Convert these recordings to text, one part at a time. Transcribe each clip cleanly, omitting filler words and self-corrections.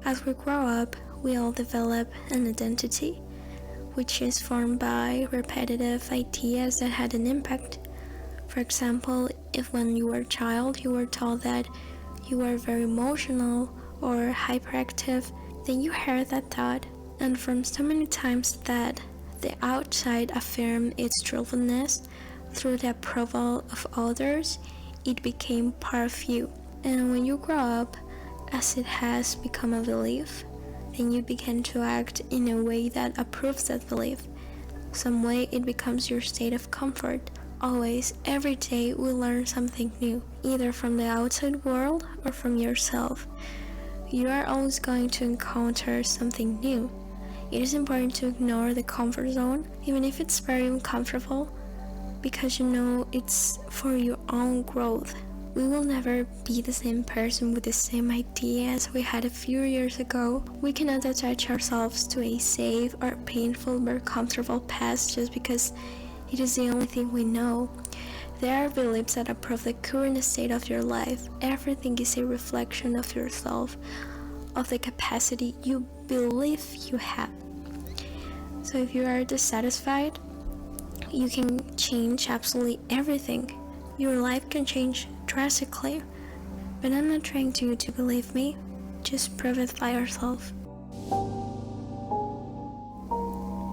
As we grow up, we all develop an identity, which is formed by repetitive ideas that had an impact. For example, if when you were a child you were told that you were very emotional or hyperactive, then you heard that thought, and from so many times that the outside affirmed its truthfulness through the approval of others, it became part of you. And when you grow up, as it has become a belief, then you begin to act in a way that approves that belief. Some way it becomes your state of comfort. Always, every day we learn something new, either from the outside world or from yourself. You are always going to encounter something new. It is important to ignore the comfort zone, even if it's very uncomfortable, because you know it's for your own growth. We will never be the same person with the same ideas we had a few years ago. We cannot attach ourselves to a safe or painful but comfortable past just because it is the only thing we know. There are beliefs that approve the current state of your life. Everything is a reflection of yourself, of the capacity you believe you have. So if you are dissatisfied, you can change absolutely everything. Your life can change drastically. But I'm not trying you to believe me. Just prove it by yourself.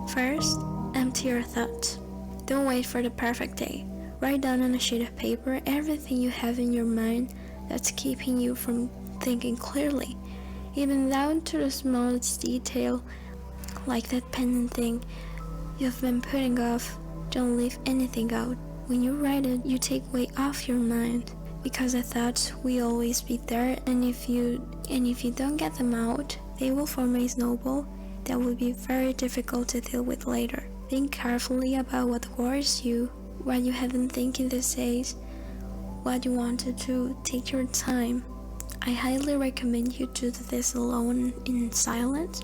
First, empty your thoughts. Don't wait for the perfect day. Write down on a sheet of paper everything you have in your mind that's keeping you from thinking clearly, even down to the smallest detail, like that pending thing you've been putting off. Don't leave anything out. When you write it, you take weight off your mind, because the thoughts will always be there, and if you don't get them out, they will form a snowball that will be very difficult to deal with later. Think carefully about what worries you, what you have been thinking these days, what you wanted to. Take your time. I highly recommend you do this alone in silence.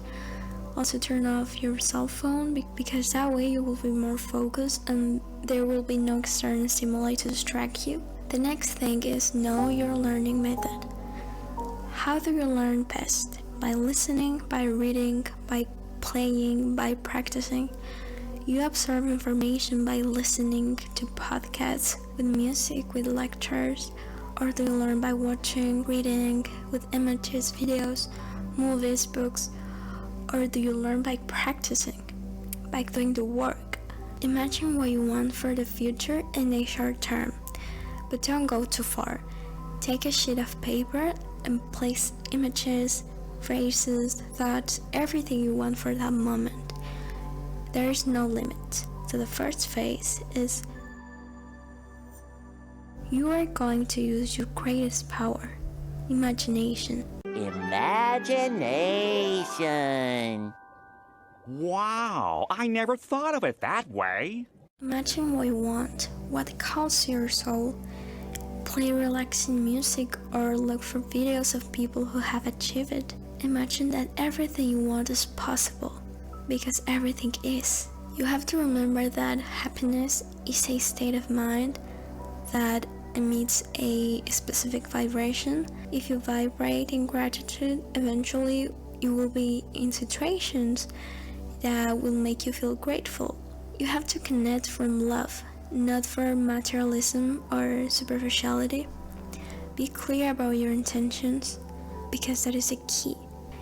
Also turn off your cell phone, because that way you will be more focused and there will be no external stimuli to distract you. The next thing is know your learning method. How do you learn best? By listening, by reading, by playing, by practicing. You absorb information by listening to podcasts, with music, with lectures, or do you learn by watching, reading, with images, videos, movies, books, or do you learn by practicing, by doing the work? Imagine what you want for the future in a short term, but don't go too far. Take a sheet of paper and place images, phrases, thoughts, everything you want for that moment. There is no limit. So the first phase is you are going to use your greatest power, imagination. Imagination. Wow, I never thought of it that way. Imagine what you want, what calls to your soul. Play relaxing music or look for videos of people who have achieved it. Imagine that everything you want is possible, because everything is. You have to remember that happiness is a state of mind that emits a specific vibration. If you vibrate in gratitude, eventually you will be in situations that will make you feel grateful. You have to connect from love, not for materialism or superficiality. Be clear about your intentions, because that is a key.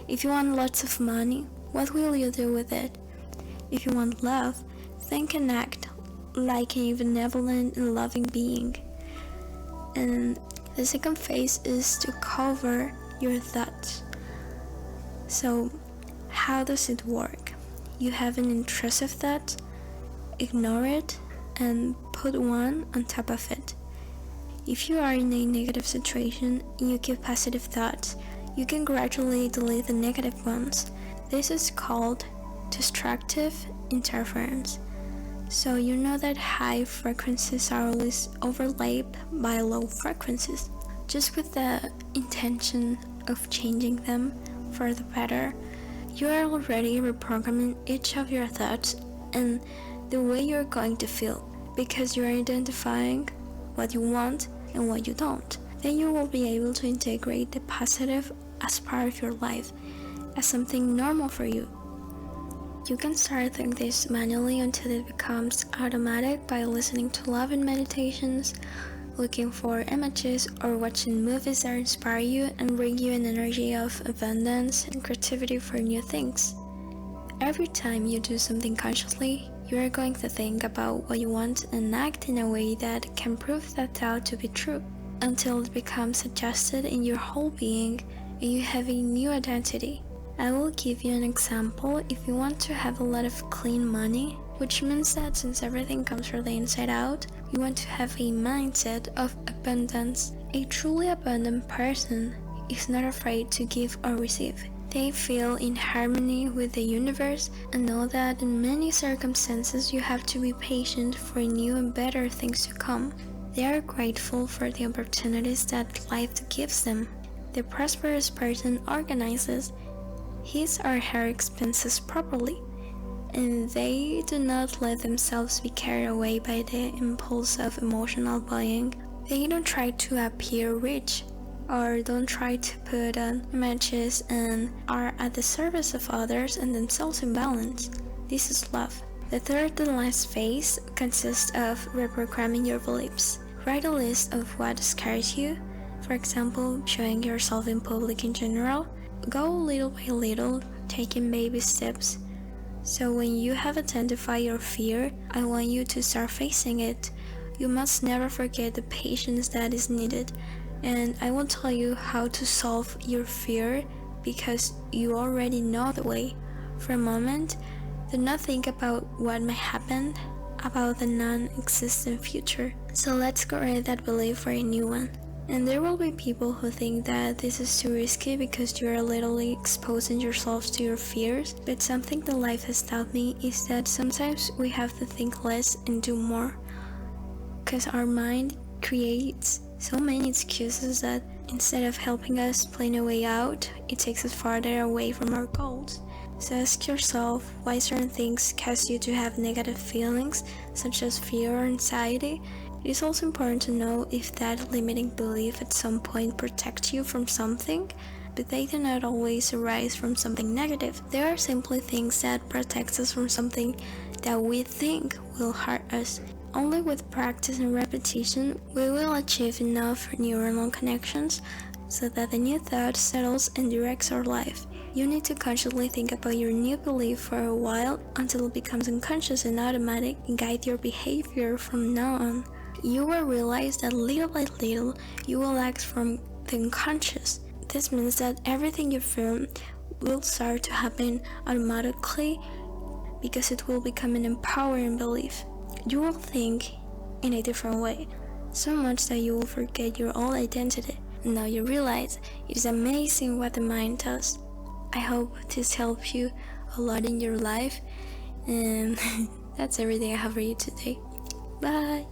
If you want lots of money, what will you do with it? If you want love, think and act like a benevolent and loving being. And the second phase is to cover your thoughts. So, how does it work? You have an intrusive thought, ignore it, and put one on top of it. If you are in a negative situation and you keep positive thoughts, you can gradually delete the negative ones. This is called destructive interference. So you know that high frequencies are always overlaid by low frequencies, just with the intention of changing them for the better. You are already reprogramming each of your thoughts and the way you're going to feel, because you are identifying what you want and what you don't. Then you will be able to integrate the positive as part of your life, as something normal for you. You can start doing this manually until it becomes automatic by listening to loving meditations, looking for images, or watching movies that inspire you and bring you an energy of abundance and creativity for new things. Every time you do something consciously, you are going to think about what you want and act in a way that can prove that thought to be true, until it becomes suggested in your whole being and you have a new identity. I will give you an example. If you want to have a lot of clean money, which means that since everything comes from the inside out, you want to have a mindset of abundance. A truly abundant person is not afraid to give or receive. They feel in harmony with the universe and know that in many circumstances you have to be patient for new and better things to come. They are grateful for the opportunities that life gives them. The prosperous person organizes his or her expenses properly, and they do not let themselves be carried away by the impulse of emotional buying. They don't try to appear rich, or don't try to put on images and are at the service of others and themselves in balance. This is love. The third and last phase consists of reprogramming your beliefs. Write a list of what scares you, for example, showing yourself in public in general. Go little by little, taking baby steps. So when you have identified your fear, I want you to start facing it. You must never forget the patience that is needed. And I will tell you how to solve your fear because you already know the way. For a moment, do not think about what might happen, about the non-existent future. So let's create that belief for a new one. And there will be people who think that this is too risky because you are literally exposing yourselves to your fears. But something that life has taught me is that sometimes we have to think less and do more. Because our mind creates so many excuses that instead of helping us plan a way out, it takes us farther away from our goals. So ask yourself why certain things cause you to have negative feelings, such as fear or anxiety. It is also important to know if that limiting belief at some point protects you from something, but they do not always arise from something negative. They are simply things that protect us from something that we think will hurt us. Only with practice and repetition, we will achieve enough neuronal connections so that the new thought settles and directs our life. You need to consciously think about your new belief for a while until it becomes unconscious and automatic and guide your behavior from now on. You will realize that little by little, you will act from the unconscious. This means that everything you feel will start to happen automatically because it will become an empowering belief. You will think in a different way, so much that you will forget your old identity. And now you realize it is amazing what the mind does. I hope this helped you a lot in your life, and that's everything I have for you today. Bye!